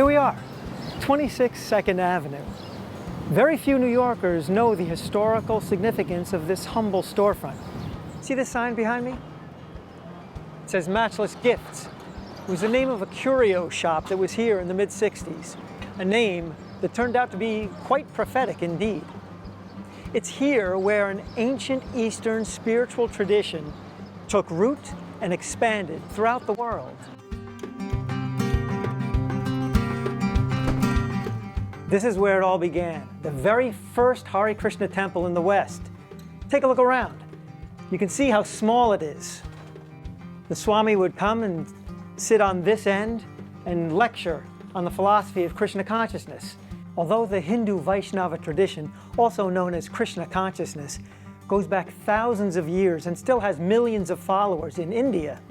Here we are, 26 2nd Avenue. Very few New Yorkers know the historical significance of this humble storefront. See this sign behind me? It says Matchless Gifts. It was the name of a curio shop that was here in the mid-60s, a name that turned out to be quite prophetic indeed. It's here where an ancient Eastern spiritual tradition took root and expanded throughout the world. This is where it all began, the very first Hare Krishna temple in the West. Take a look around. You can see how small it is. The Swami would come and sit on this end and lecture on the philosophy of Krishna consciousness. Although the Hindu Vaishnava tradition, also known as Krishna consciousness, goes back thousands of years and still has millions of followers in India,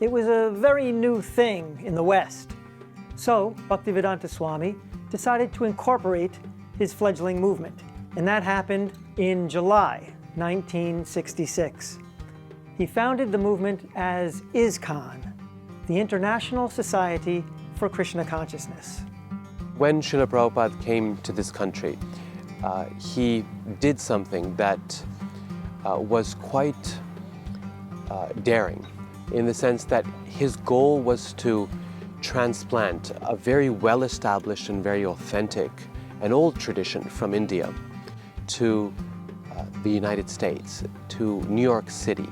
it was a very new thing in the West. So Bhaktivedanta Swami decided to incorporate his fledgling movement, and that happened in July 1966. He founded the movement as ISKCON, the International Society for Krishna Consciousness. When Srila Prabhupada came to this country, he did something that was quite daring, in the sense that his goal was to transplant a very well-established and very authentic and old tradition from India to the United States, to New York City,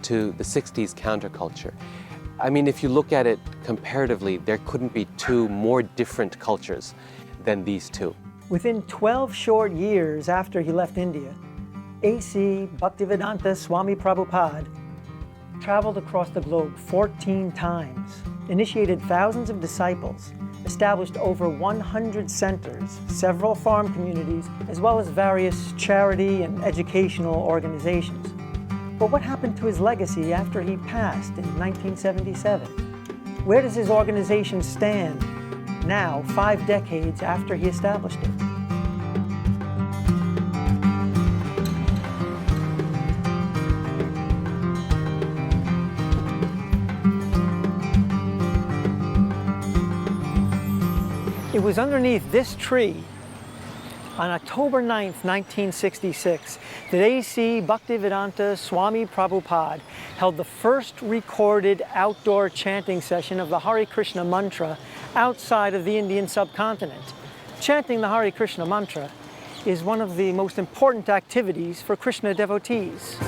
to the 60s counterculture. I mean, if you look at it comparatively, there couldn't be two more different cultures than these two. Within 12 short years after he left India, A.C. Bhaktivedanta Swami Prabhupada traveled across the globe 14 times, initiated thousands of disciples, established over 100 centers, several farm communities, as well as various charity and educational organizations. But what happened to his legacy after he passed in 1977? Where does his organization stand now, 5 decades after he established it? It was underneath this tree on October 9th, 1966, that A.C. Bhaktivedanta Swami Prabhupada held the first recorded outdoor chanting session of the Hare Krishna mantra outside of the Indian subcontinent. Chanting the Hare Krishna mantra is one of the most important activities for Krishna devotees.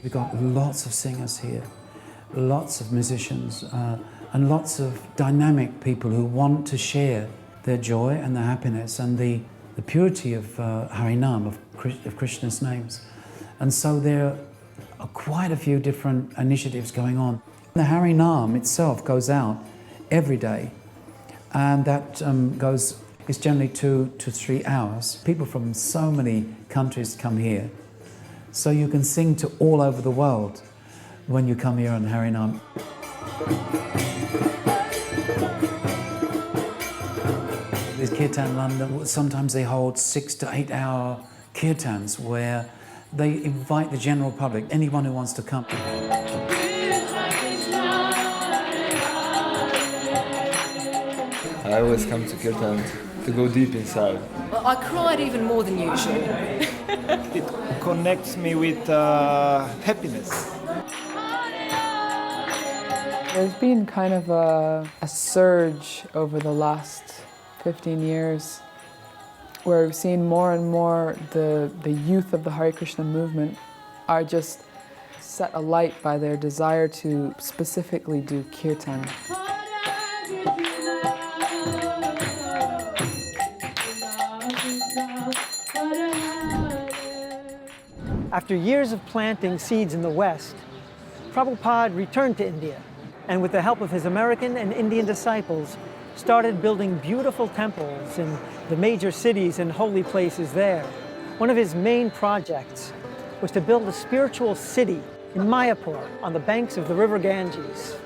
We've got lots of singers here, lots of musicians, and lots of dynamic people who want to share their joy and their happiness and the purity of Harinam, of Krishna's names. And so there are quite a few different initiatives going on. The Harinam itself goes out every day, and that is generally 2 to 3 hours. People from so many countries come here. So you can sing to all over the world when you come here on Harinam. There's Kirtan London. Sometimes they hold 6 to 8 hour kirtans where they invite the general public, anyone who wants to come. I always come to kirtan to go deep inside. Well, I cried even more than usual. It connects me with happiness. There's been kind of a surge over the last 15 years where we've seen more and more the youth of the Hare Krishna movement are just set alight by their desire to specifically do kirtan. After years of planting seeds in the West, Prabhupada returned to India, and with the help of his American and Indian disciples, started building beautiful temples in the major cities and holy places there. One of his main projects was to build a spiritual city in Mayapur on the banks of the river Ganges.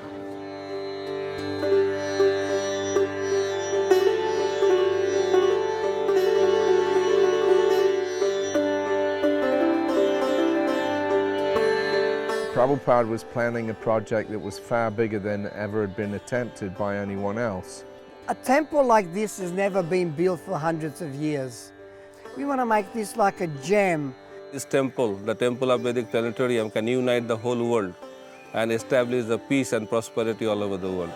Prabhupada was planning a project that was far bigger than ever had been attempted by anyone else. A temple like this has never been built for hundreds of years. We want to make this like a gem. This temple, the Temple of Vedic Planetarium, can unite the whole world and establish the peace and prosperity all over the world.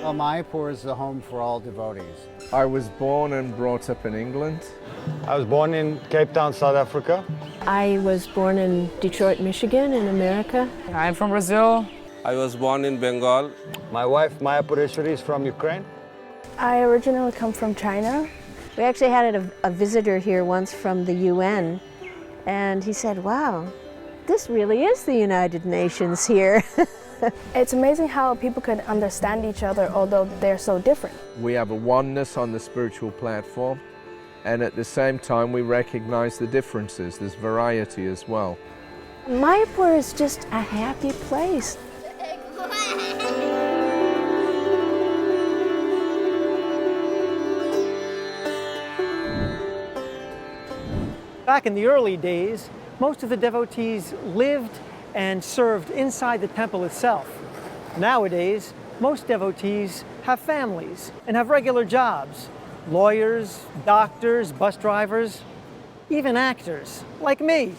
Well, Mayapur is the home for all devotees. I was born and brought up in England. I was born in Cape Town, South Africa. I was born in Detroit, Michigan, in America. I'm from Brazil. I was born in Bengal. My wife, Maya Pureshwari, is from Ukraine. I originally come from China. We actually had a visitor here once from the UN, and he said, wow, this really is the United Nations here. It's amazing how people can understand each other, although they're so different. We have a oneness on the spiritual platform, and at the same time we recognize the differences. There's variety as well. Mayapur is just a happy place. Back in the early days, most of the devotees lived and served inside the temple itself. Nowadays, most devotees have families and have regular jobs. Lawyers, doctors, bus drivers, even actors, like me.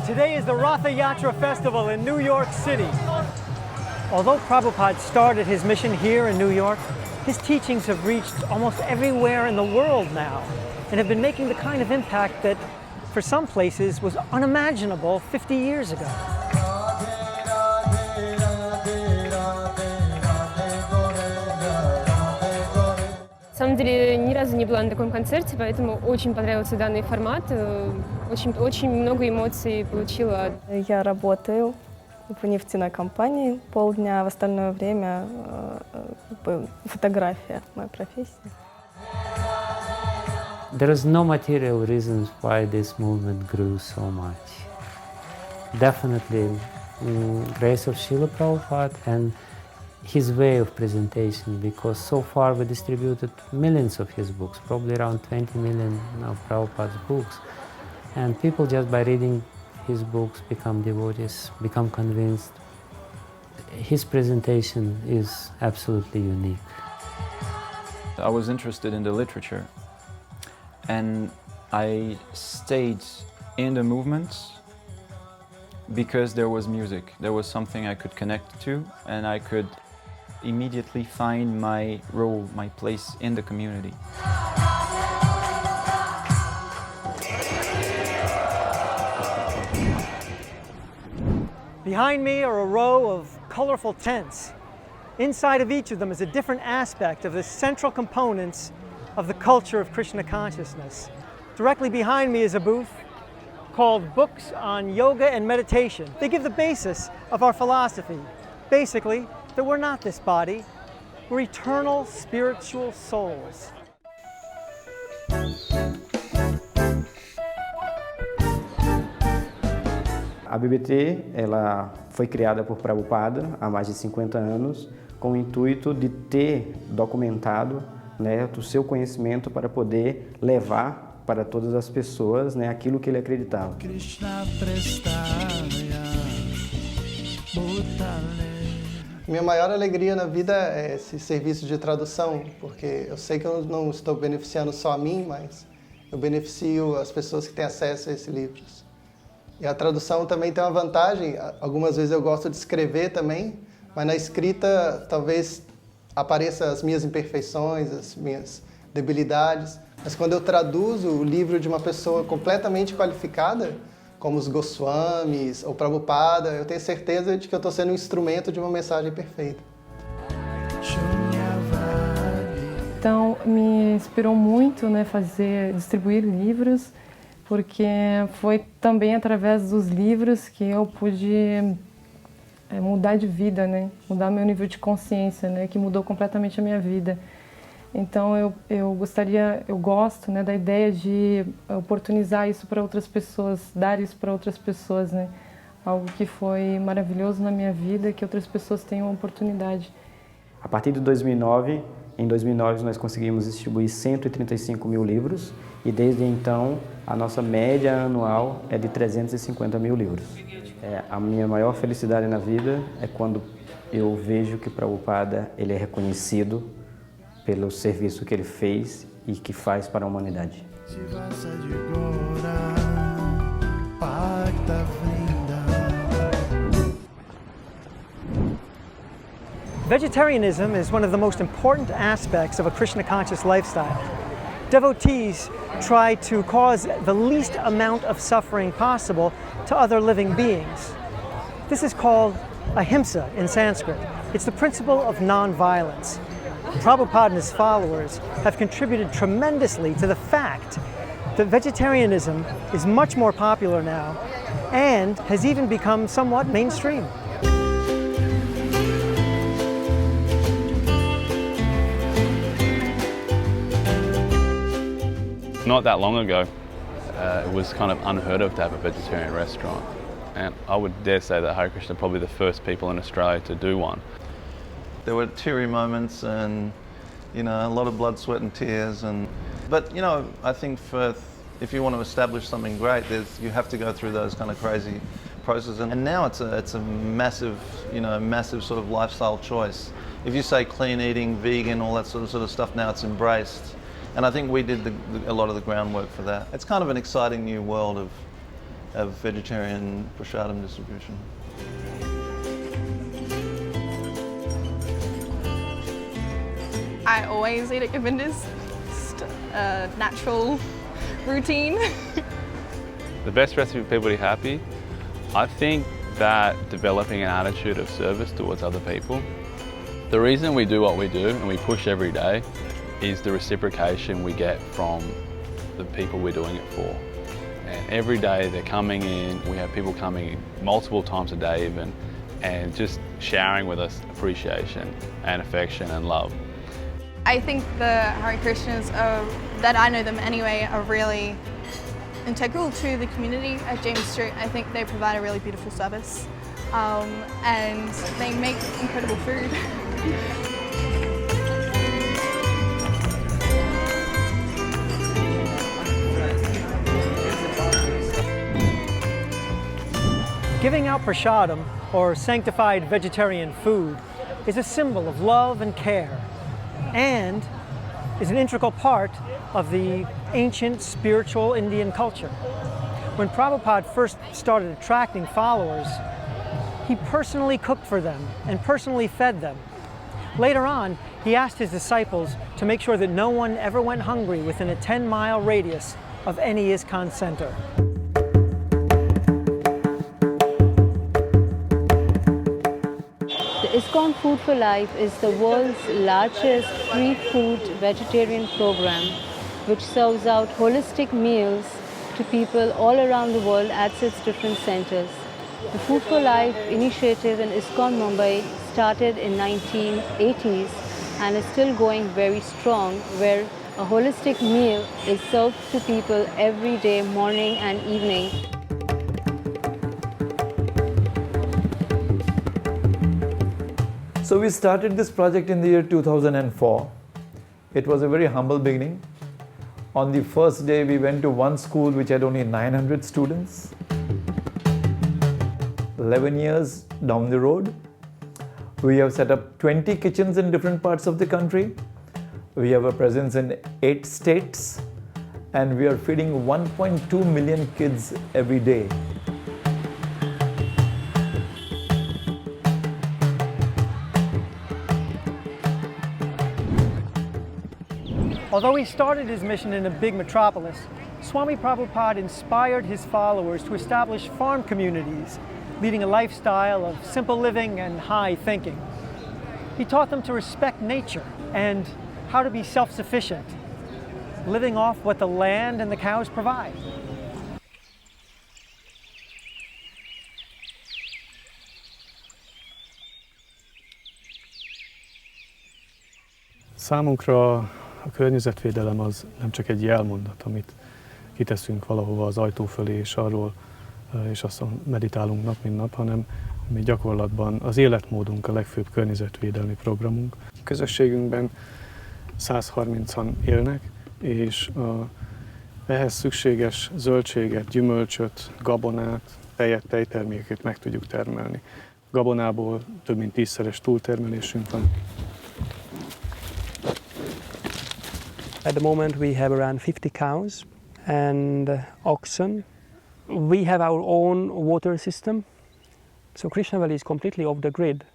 Today is the Ratha Yatra Festival in New York City. Although Prabhupada started his mission here in New York, his teachings have reached almost everywhere in the world now and have been making the kind of impact that, for some places, was unimaginable 50 years ago. На самом деле, ни разу не была на таком концерте, поэтому очень понравился данный формат. Очень много эмоций получила. Я работаю в нефтяной компании полдня, а в остальное время фотография, моя профессия. There is no material reasons why this movement grew so much. Definitely, grace of Srila Prabhupada and his way of presentation, because so far we distributed millions of his books, probably around 20 million of Prabhupada's books, and people just by reading his books become devotees, become convinced. His presentation is absolutely unique. I was interested in the literature, and I stayed in the movement because there was music. There was something I could connect to, and I could immediately find my role, my place in the community. Behind me are a row of colorful tents. Inside of each of them is a different aspect of the central components of the culture of Krishna consciousness. Directly behind me is a booth called Books on Yoga and Meditation. They give the basis of our philosophy. Basically, that we're not this body, we're eternal spiritual souls. A BBT ela foi criada por Prabhupada há mais de 50 anos com o intuito de ter documentado, né, o seu conhecimento para poder levar para todas as pessoas, né, aquilo que ele acreditava. Minha maior alegria na vida é esse serviço de tradução, porque eu sei que eu não estou beneficiando só a mim, mas eu beneficio as pessoas que têm acesso a esses livros. E a tradução também tem uma vantagem, algumas vezes eu gosto de escrever também, mas na escrita talvez apareçam as minhas imperfeições, as minhas debilidades. Mas quando eu traduzo o livro de uma pessoa completamente qualificada, como os Goswamis ou Prabhupada, eu tenho certeza de que eu estou sendo um instrumento de uma mensagem perfeita. Então, me inspirou muito, né, distribuir livros, porque foi também através dos livros que eu pude mudar de vida, né, mudar meu nível de consciência, né, que mudou completamente a minha vida. Então eu gosto, né, da ideia de oportunizar isso para outras pessoas, dar isso para outras pessoas, né, algo que foi maravilhoso na minha vida, que outras pessoas tenham a oportunidade. A partir de 2009, em 2009 nós conseguimos distribuir 135 mil livros e desde então a nossa média anual é de 350 mil livros. A minha maior felicidade na vida é quando eu vejo que Prabhupada ele é reconhecido pelo serviço que ele fez e que faz para a humanidade. Vegetarianism is one of the most important aspects of a Krishna-conscious lifestyle. Devotees try to cause the least amount of suffering possible to other living beings. This is called ahimsa in Sanskrit. It's the principle of non-violence. Prabhupada and his followers have contributed tremendously to the fact that vegetarianism is much more popular now and has even become somewhat mainstream. Not that long ago, it was kind of unheard of to have a vegetarian restaurant. And I would dare say that Hare Krishna are probably the first people in Australia to do one. There were teary moments and, you know, a lot of blood, sweat and tears. But, you know, I think if you want to establish something great, you have to go through those kind of crazy processes. And now it's a massive, you know, massive sort of lifestyle choice. If you say clean eating, vegan, all that sort of stuff, now it's embraced. And I think we did a lot of the groundwork for that. It's kind of an exciting new world of vegetarian prasadam distribution. I always eat at Govinda's, just a natural routine. The best recipe for people to be happy, I think that developing an attitude of service towards other people. The reason we do what we do and we push every day is the reciprocation we get from the people we're doing it for. And every day they're coming in, we have people coming in multiple times a day even, and just showering with us appreciation and affection and love. I think the Hare Krishnas, that I know them anyway, are really integral to the community at James Street. I think they provide a really beautiful service and they make incredible food. Giving out prasadam, or sanctified vegetarian food, is a symbol of love and care, and is an integral part of the ancient spiritual Indian culture. When Prabhupada first started attracting followers, he personally cooked for them and personally fed them. Later on, he asked his disciples to make sure that no one ever went hungry within a 10-mile radius of any ISKCON center. ISKCON Food for Life is the world's largest free food vegetarian program which serves out holistic meals to people all around the world at its different centers. The Food for Life initiative in ISKCON Mumbai started in 1980s and is still going very strong, where a holistic meal is served to people every day, morning and evening. So we started this project in the year 2004. It was a very humble beginning. On the first day, we went to one school which had only 900 students. 11 years down the road, we have set up 20 kitchens in different parts of the country. We have a presence in 8 states, and we are feeding 1.2 million kids every day. Although he started his mission in a big metropolis, Swami Prabhupada inspired his followers to establish farm communities, leading a lifestyle of simple living and high thinking. He taught them to respect nature and how to be self-sufficient, living off what the land and the cows provide. Számunkra a környezetvédelem az nem csak egy jelmondat, amit kiteszünk valahova az ajtó fölé, és arról és azt meditálunk nap mint nap, hanem ami gyakorlatban az életmódunk, a legfőbb környezetvédelmi programunk. A közösségünkben 130-an élnek, és ehhez szükséges zöldséget, gyümölcsöt, gabonát, tejet, tejterméket meg tudjuk termelni. Gabonából több mint 10-szeres túltermelésünk van. At the moment we have around 50 cows and oxen. We have our own water system. So Krishna Valley is completely off the grid.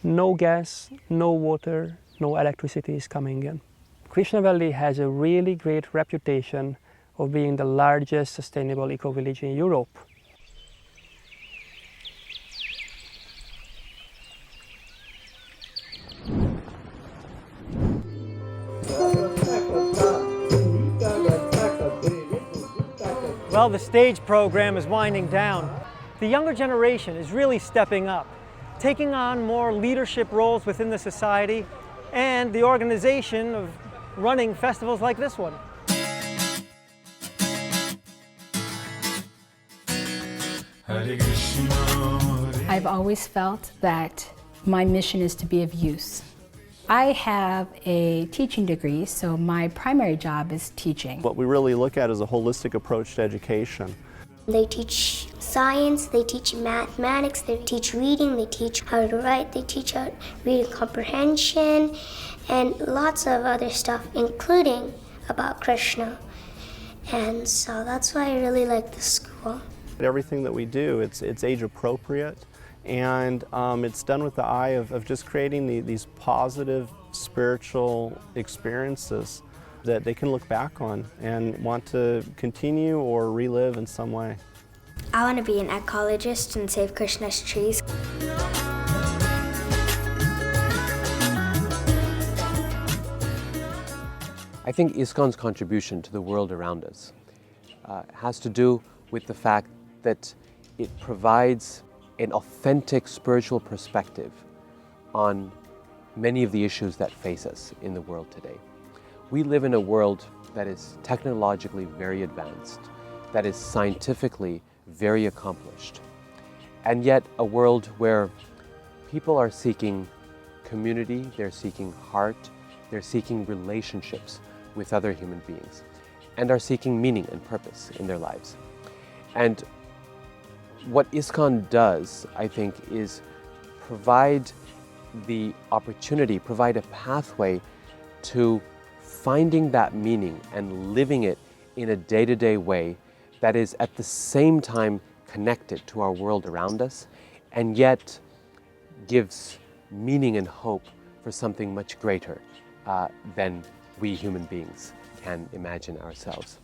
No gas, no water, no electricity is coming in. Krishna Valley has a really great reputation of being the largest sustainable eco-village in Europe. Well, the stage program is winding down. The younger generation is really stepping up, taking on more leadership roles within the society and the organization of running festivals like this one. I've always felt that my mission is to be of use. I have a teaching degree, so my primary job is teaching. What we really look at is a holistic approach to education. They teach science, they teach mathematics, they teach reading, they teach how to write, they teach how reading comprehension, and lots of other stuff, including about Krishna. And so that's why I really like this school. Everything that we do, it's age appropriate, and it's done with the eye of just creating these positive spiritual experiences that they can look back on and want to continue or relive in some way. I want to be an ecologist and save Krishna's trees. I think ISKCON's contribution to the world around us has to do with the fact that it provides an authentic spiritual perspective on many of the issues that face us in the world today. We live in a world that is technologically very advanced, that is scientifically very accomplished, and yet a world where people are seeking community, they're seeking heart, they're seeking relationships with other human beings, and are seeking meaning and purpose in their lives. And what ISKCON does, I think, is provide the opportunity, provide a pathway to finding that meaning and living it in a day-to-day way that is at the same time connected to our world around us and yet gives meaning and hope for something much greater than we human beings can imagine ourselves.